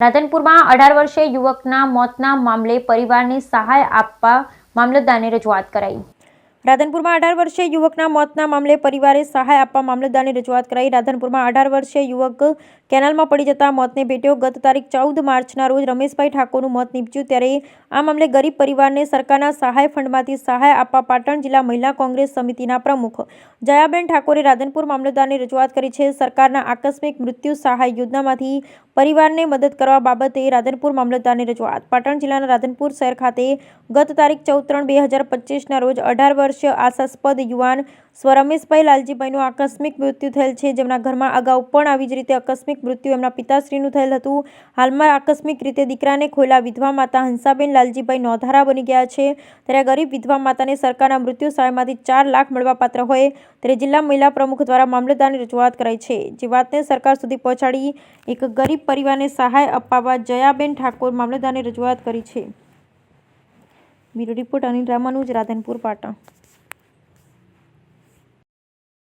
રાધનપુરમાં 18 વર્ષીય યુવકના મોતના મામલે પરિવારને સહાય આપવા મામલતદારને રજૂઆત કરાઈ। રાધનપુરમાં 18 વર્ષીય યુવકના મોતના મામલે પરિવારે સહાય આપવા મામલતદારને રજૂઆત કરાઈ। રાધનપુરમાં 18 વર્ષીય યુવક કેનાલમાં પડી જતા મોતને ભેટ્યો। ગત તારીખ 14 માર્ચના રોજ રમેશભાઈ ઠાકોરનું મોત નીપજ્યું। ત્યારે આ મામલે ગરીબ પરિવારને સરકારના સહાય ફંડમાંથી સહાય આપવા પાટણ જિલ્લા મહિલા કોંગ્રેસ સમિતિના પ્રમુખ જયાબેન ઠાકોરે રાધનપુર મામલતદારને રજૂઆત કરી છે। સરકારના આકસ્મિક મૃત્યુ સહાય યોજનામાંથી પરિવારને મદદ કરવા બાબતે રાધનપુર મામલતદારને રજૂઆત। પાટણ જિલ્લાના રાધનપુર શહેર ખાતે ગત તારીખ 14/3/2025ના રોજ 18 વર્ષીય આશાસ્પદ યુવાન સ્વ રમેશભાઈ લાલજીભાઈનું આકસ્મિક મૃત્યુ થયેલ છે, જેમના ઘરમાં અગાઉ પણ આવી જ રીતે આકસ્મિક મૃત્યુ એમના પિતાશ્રીનું થયેલ હતું। હાલમાં આકસ્મિક રીતે દીકરાને ખોયેલા વિધવા માતા હંસાબેન લાલજીભાઈ નોંધારા બની ગયા છે। ત્યારે ગરીબ વિધવા માતાને સરકારના મૃત્યુ સહાયમાંથી 4 લાખ મળવાપાત્ર હોય ત્યારે જિલ્લા મહિલા પ્રમુખ દ્વારા મામલતદારની રજૂઆત કરાઈ છે, જે વાતને સરકાર સુધી પહોંચાડી એક ગરીબ પરિવારને સહાય અપાવવા જયાબેન ઠાકોર મામલતદારને રજૂઆત કરી છે। Bureau report Anil Ramanuj, Radhanpur, Patan.